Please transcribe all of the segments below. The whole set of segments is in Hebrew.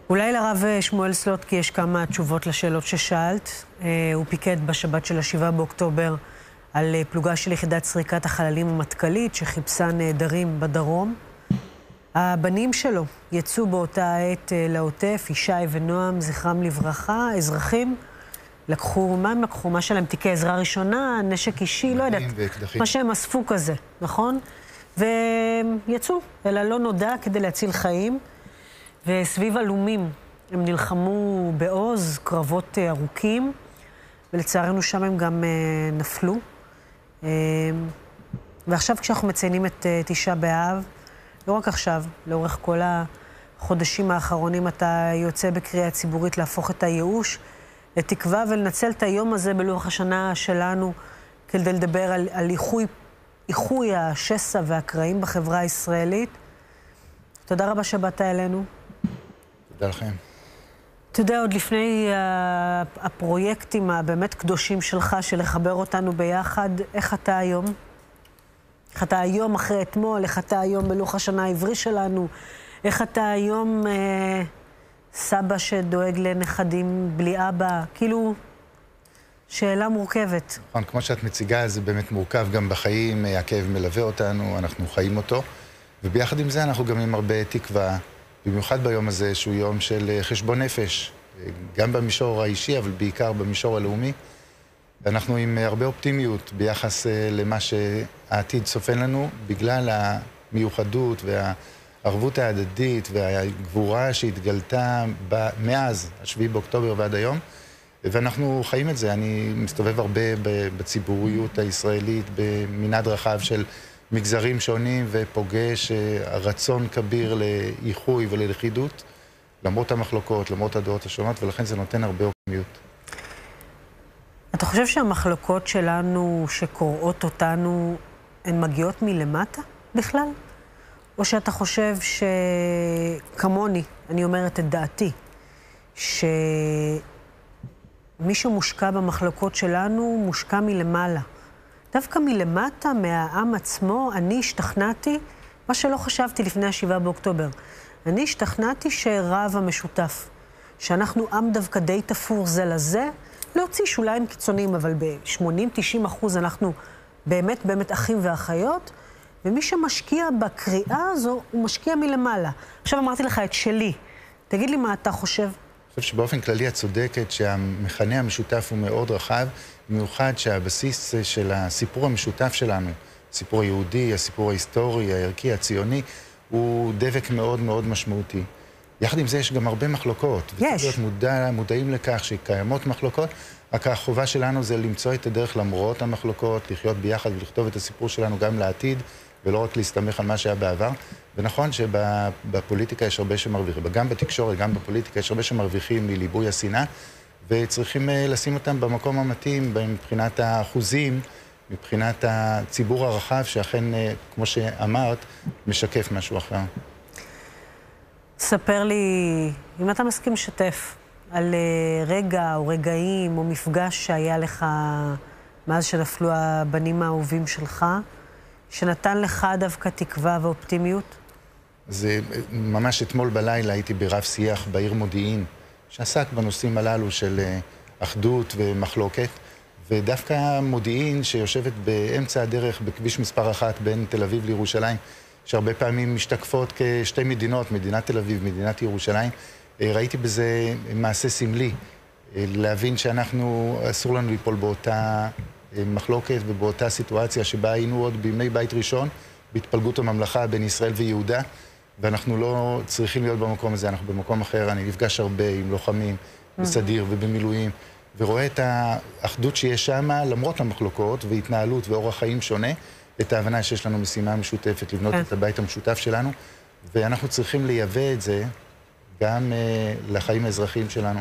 אולי לרב שמואל סלוטקי יש כמה תשובות לשאלות ששאלת. הוא פיקד בשבת של 7 באוקטובר על פלוגה של יחידת סריקת החללים המטכ"לית שחיפשה נעדרים בדרום. הבנים שלו יצאו באותה עת לעוטף, ישי ונועם, זכרם לברכה. אזרחים לקחו, מה הם לקחו? מה שלהם? תיקי עזרה ראשונה, נשק אישי, לא יודעת. מה שהם אספו כזה, נכון? ויצאו אל הלא נודע כדי להציל חיים. וסביב אלומים הם נלחמו בעוז, קרבות ארוכים, ולצערנו שם הם גם נפלו. ועכשיו כשאנחנו מציינים את תשעה באב, לא רק עכשיו, לאורך כל החודשים האחרונים אתה יוצא בקריאה ציבורית להפוך את הייאוש לתקווה ולנצל את היום הזה בלוח השנה שלנו כדי לדבר על איחוי השסע והקרעים בחברה הישראלית. תודה רבה שבאת אלינו. תודה לכם. אתה יודע, עוד לפני הפרויקטים הבאמת קדושים שלך, של לחבר אותנו ביחד, איך אתה היום? איך אתה היום אחרי אתמול? איך אתה היום בלוח השנה העברי שלנו? איך אתה היום סבא שדואג לנכדים בלי אבא? כאילו, שאלה מורכבת. נכון, כמו שאת מציגה, זה באמת מורכב גם בחיים, הכאב מלווה אותנו, אנחנו חיים אותו, וביחד עם זה אנחנו גם עם הרבה תקווה, במיוחד ביום הזה שהוא יום של חשבון נפש, גם במישור האישי, אבל בעיקר במישור הלאומי. ואנחנו עם הרבה אופטימיות ביחס למה שהעתיד צופן לנו, בגלל המיוחדות והערבות ההדדית והגבורה שהתגלתה מאז 7 באוקטובר ועד היום. ואנחנו חיים את זה. אני מסתובב הרבה בציבוריות הישראלית, במנעד רחב של מגזרים שונים, ופוגש הרצון כביר לאיחוי וללכידות, למרות המחלוקות, למרות הדעות השונות, ולכן זה נותן הרבה אופטימיות. אתה חושב שהמחלוקות שלנו שקוראות אותנו, הן מגיעות מלמטה בכלל? או שאתה חושב שכמוני, אני אומרת את דעתי, שמי שמושקע במחלוקות שלנו מושקע מלמעלה. דווקא מלמטה, מהעם עצמו, אני השתכנעתי, מה שלא חשבתי לפני 7 באוקטובר. אני השתכנעתי שרב המשותף, שאנחנו עם דווקא די תפור זה לזה, להוציא שוליים קיצוניים, אבל ב-80-90% אנחנו באמת באמת אחים ואחיות, ומי שמשקיע בקריאה הזו, הוא משקיע מלמעלה. עכשיו אמרתי לך את שלי. תגיד לי מה אתה חושב. אני חושב שבאופן כללי את צודקת שהמכנה המשותף הוא מאוד רחב, במיוחד שהבסיס של הסיפור המשותף שלנו, הסיפור היהודי, הסיפור ההיסטורי, הערכי, הציוני, הוא דבק מאוד מאוד משמעותי. יחד עם זה יש גם הרבה מחלוקות. יש. וצריך להיות מודעים לכך שקיימות מחלוקות, רק החובה שלנו זה למצוא את הדרך למרות המחלוקות, לחיות ביחד ולכתוב את הסיפור שלנו גם לעתיד, ולא רק להסתמך על מה שהיה בעבר. ונכון שבפוליטיקה יש הרבה שמרוויחים, גם בתקשורת, גם בפוליטיקה יש הרבה שמרוויחים מליבוי השנאה, וצריכים לשים אותם במקום המתאים, מבחינת האחוזים, מבחינת הציבור הרחב, שאכן, כמו שאמרת, משקף משהו אחר. ספר לי, אם אתה מסכים לשתף, על רגע או רגעים או מפגש שהיה לך מאז שנפלו הבנים האהובים שלך, שנתן לך דווקא תקווה ואופטימיות? זה ממש אתמול בלילה הייתי ברב שיח בעיר מודיעין, שעסק בנושאים הללו של אחדות ומחלוקת, ודווקא מודיעין שיושבת באמצע הדרך בכביש מספר 1 בין תל אביב לירושלים, שהרבה פעמים משתקפות כשתי מדינות, מדינת תל אביב, מדינת ירושלים. ראיתי בזה מעשה סמלי, להבין שאנחנו, אסור לנו ליפול באותה מחלוקת ובאותה סיטואציה שבה היינו עוד בימי בית ראשון, בהתפלגות הממלכה בין ישראל ויהודה, ואנחנו לא צריכים להיות במקום הזה, אנחנו במקום אחר. אני נפגש הרבה עם לוחמים בסדיר ובמילואים, ורואה את האחדות שיש שם, למרות המחלוקות והתנהלות ואורח חיים שונה, את ההבנה שיש לנו משימה משותפת לבנות את הבית המשותף שלנו, ואנחנו צריכים לייבא את זה גם לחיים האזרחיים שלנו.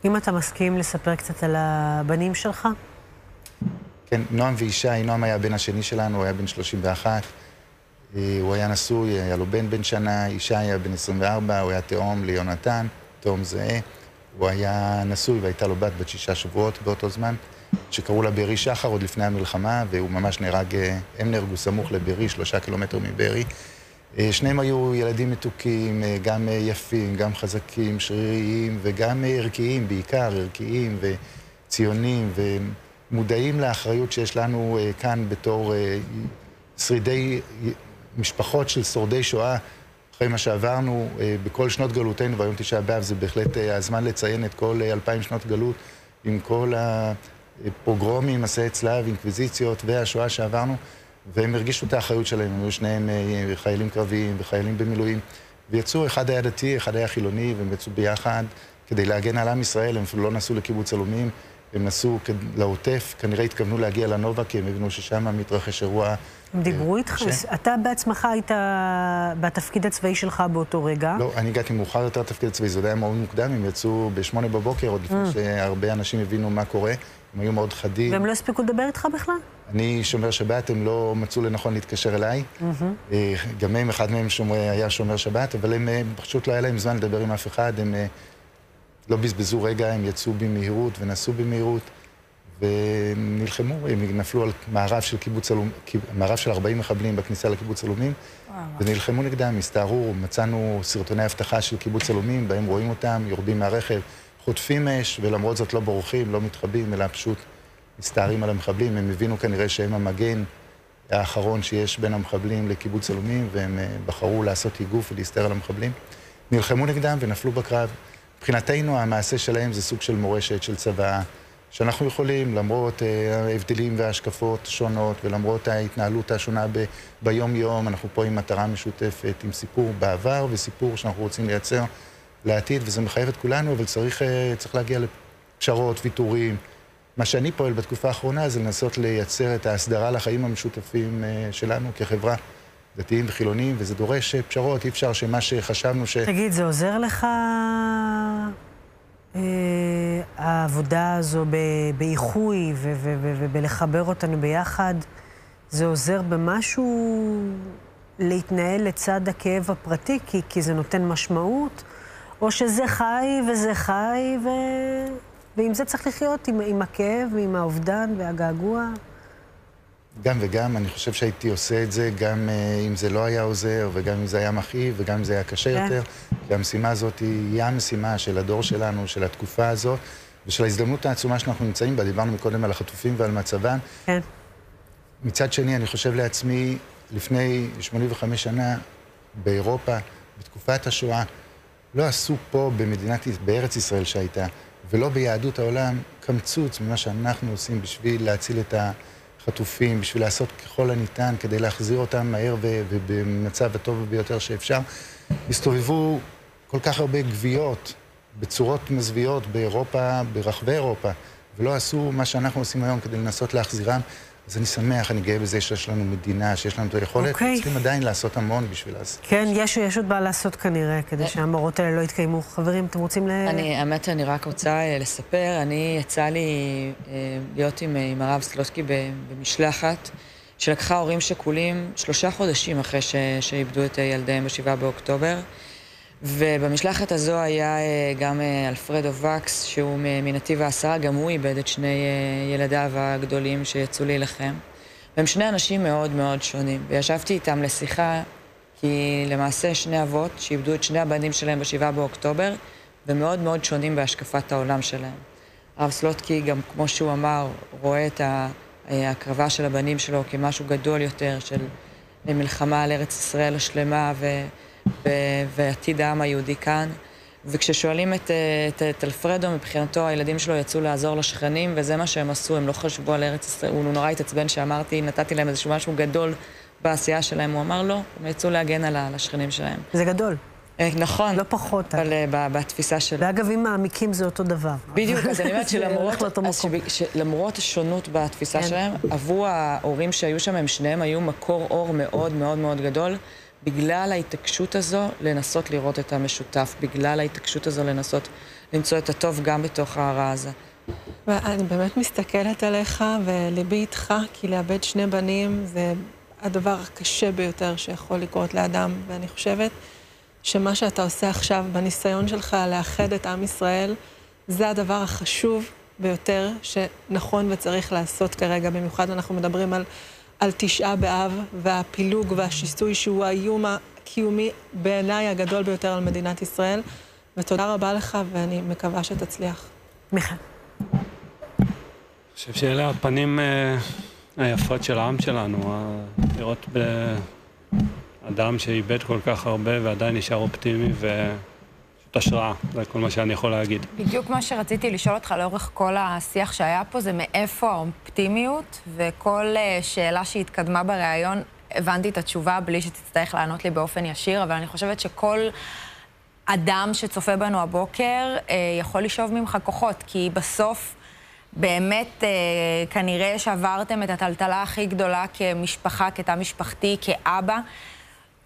אם אתה מסכים לספר קצת על הבנים שלך? כן, נועם וישי. נועם היה הבן השני שלנו, הוא היה בן 31. הוא היה נשוי, היה לו בן שנה. ישי היה בן 24, הוא היה תאום ליונתן, תאום זהה. הוא היה נשוי והייתה לו בת 6 שבועות באותו זמן, שקראו לה בארי שחר עוד לפני המלחמה, והוא ממש נהרג, הם נהרגו סמוך לבארי, 3 קילומטר מבארי. שניהם היו ילדים מתוקים, גם יפים, גם חזקים, שריריים, וגם ערכיים, בעיקר ערכיים וציונים, ומודעים לאחריות שיש לנו כאן בתור שרידי משפחות של שורדי שואה, אחרי מה שעברנו בכל שנות גלותנו, והיום תשעה באב זה בהחלט הזמן לציין את כל 2000 שנות גלות, עם כל הפוגרומים, מסעי צלב, אינקוויזיציות והשואה שעברנו, והם הרגישו את האחריות שלהם, היו שניהם חיילים קרביים וחיילים במילואים, ויצאו, אחד היה דתי, אחד היה חילוני, והם יצאו ביחד כדי להגן על עם ישראל, הם אפילו לא נסעו לקיבוץ עלומים, הם נסעו לעוטף, כנראה התכוונו להגיע לנובה, כי הם הבינו ששם מתרחש אירוע. הם דיברו איתך? אתה בעצמך היית בתפקיד הצבאי שלך באותו רגע? לא, אני הגעתי מאוחר יותר לתפקיד הצבאי, זה היה מאוד מוקדם, הם יצאו ב8 בבוקר, עוד לפני שהרבה אנשים הבינו מה קורה, הם היו מאוד חדים. והם לא הספיקו לדבר איתך בכלל? אני שומר שבת, הם לא מצאו לנכון להתקשר אליי. גם הם, אחד מהם היה שומר שבת, אבל הם פשוט לא היה להם זמן לדבר עם אף אחד, הם לא בזבזו רגע, הם יצאו במהירות ונסעו במהירות, ונלחמו, הם נפלו על מערב של 40 מחבלים בכניסה לקיבוץ עלומים, ונלחמו נגדם, הסתערו, מצאנו סרטוני הבטחה של קיבוץ עלומים, בהם רואים אותם, יורדים מהרכב, חוטפים אש, ולמרות זאת לא בורחים, לא מתחבאים, אלא פשוט מסתערים על המחבלים. הם הבינו כנראה שהם המגן האחרון שיש בין המחבלים לקיבוץ עלומים, והם בחרו לעשות היגוף ולהסתער על המחבלים. נלחמו נגדם ונפלו בקרב. מבחינתנו המעשה שלהם זה סוג של מורשת, של צבא, שאנחנו יכולים, למרות ההבדלים וההשקפות שונות, ולמרות ההתנהלות השונה ביום-יום, אנחנו פה עם מטרה משותפת, עם סיפור בעבר וסיפור שאנחנו רוצים לייצר לעתיד, וזה מחייב את כולנו, אבל צריך להגיע לפשרות, ויתורים. מה שאני פועל בתקופה האחרונה זה לנסות לייצר את ההסדרה לחיים המשותפים שלנו כחברה, דתיים וחילונים, וזה דורש פשרות, אי אפשר שמה שחשבנו תגיד, זה עוזר לך העבודה הזו באיחוי ובלחבר אותנו ביחד? זה עוזר במשהו להתנהל לצד הכאב הפרטי, כי זה נותן משמעות? או שזה חי וזה חי, ועם זה צריך לחיות, עם הכאב ועם האובדן והגעגוע? גם וגם, אני חושב שהייתי עושה את זה, גם אם זה לא היה עוזר, וגם אם זה היה מכאיב, וגם אם זה היה קשה יותר. והמשימה הזאת היא המשימה של הדור שלנו, של התקופה הזאת, ושל ההזדמנות העצומה שאנחנו נמצאים בה. דיברנו מקודם על החטופים ועל מצבם. כן. מצד שני, אני חושב לעצמי, לפני 85 שנה, באירופה, בתקופת השואה, לא עשו פה בארץ ישראל שהייתה, ולא ביהדות העולם, קמצוץ ממה שאנחנו עושים בשביל להציל את החטופים, בשביל לעשות ככל הניתן, כדי להחזיר אותם מהר ובמצב הטוב ביותר שאפשר. הסתובבו כל כך הרבה גוויות, בצורות מזוויות באירופה, ברחבי אירופה, ולא עשו מה שאנחנו עושים היום כדי לנסות להחזירם. אז אני שמח, אני גאה בזה שיש לנו מדינה, שיש לנו את היכולת, צריכים עדיין לעשות המון בשביל לעשות. כן, יש עוד מה לעשות כנראה, כדי שהמורות האלה לא יתקיימו. חברים, אתם רוצים האמת, אני רק רוצה לספר, אני יצא לי להיות עם הרב סלוטקי במשלחת, שלקחה הורים שכולים 3 חודשים אחרי שאיבדו את ילדיהם ב7 באוקטובר, ובמשלחת הזו היה גם אלפרדו וקס, שהוא מנתיב העשרה, גם הוא איבד את 2 ילדיו הגדולים שיצאו להילחם. והם 2 אנשים מאוד מאוד שונים, וישבתי איתם לשיחה, כי למעשה 2 אבות שאיבדו את 2 הבנים שלהם ב7 באוקטובר, ומאוד מאוד שונים בהשקפת העולם שלהם. הרב סלוטקי, גם כמו שהוא אמר, רואה את ההקרבה של הבנים שלו כמשהו גדול יותר, של מלחמה על ארץ ישראל השלמה ועתיד העם היהודי כאן. וכששואלים את אלפרדו, מבחינתו הילדים שלו יצאו לעזור לשכנים, וזה מה שהם עשו, הם לא חשבו על ארץ ישראל. הוא נורא התעצבן שאמרתי, נתתי להם איזשהו משהו גדול בעשייה שלהם. הוא אמר לא, הם יצאו להגן על השכנים שלהם. זה גדול. נכון. לא פחות. אבל בתפיסה שלו. ואגב, אם מעמיקים זה אותו דבר. בדיוק, אז אני אומרת שלמרות השונות בתפיסה שלהם, עבור ההורים שהיו שם, הם שניהם היו מקור אור מאוד מאוד מאוד גדול, בגלל ההתעקשות הזו לנסות לראות את המשותף, בגלל ההתעקשות הזו לנסות למצוא את הטוב גם בתוך הרע הזה. ואני באמת מסתכלת עליך וליבי איתך, כי לאבד 2 בנים זה הדבר הקשה ביותר שיכול לקרות לאדם, ואני חושבת שמה שאתה עושה עכשיו בניסיון שלך לאחד את עם ישראל, זה הדבר החשוב ביותר שנכון וצריך לעשות כרגע, במיוחד אנחנו מדברים על תשעה באב והפילוג והשיסוי שהוא האיום הקיומי בעיניי הגדול ביותר על מדינת ישראל. ותודה רבה לך, ואני מקווה שתצליח. מיכל. אני חושב שאלה הפנים היפות של העם שלנו, לראות באדם שאיבד כל כך הרבה ועדיין נשאר אופטימי ופשוט השראה, זה כל מה שאני יכול להגיד. בדיוק מה שרציתי לשאול אותך לאורך כל השיח שהיה פה, זה מאיפה האופטימיות, וכל שאלה שהתקדמה בריאיון, הבנתי את התשובה בלי שתצטרך לענות לי באופן ישיר, אבל אני חושבת שכל אדם שצופה בנו הבוקר יכול לשאוב ממך כוחות, כי בסוף באמת כנראה שעברתם את הטלטלה הכי גדולה כמשפחה, כתא משפחתי, כאבא,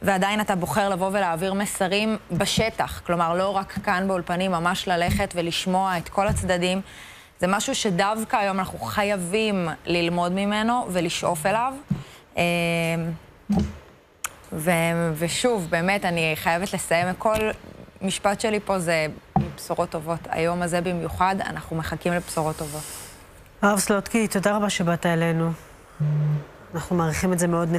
ועדיין אתה בוחר לבוא ולהעביר מסרים בשטח, כלומר לא רק כאן באולפנים, ממש ללכת ולשמוע את כל הצדדים. זה משהו שדווקא היום אנחנו חייבים ללמוד ממנו ולשאוף אליו. ושוב, באמת, אני חייבת לסיים. כל משפט שלי פה זה בשורות טובות. היום הזה במיוחד, אנחנו מחכים לבשורות טובות. הרב סלוטקי, תודה רבה שבאת אלינו. אנחנו מעריכים את זה מאוד.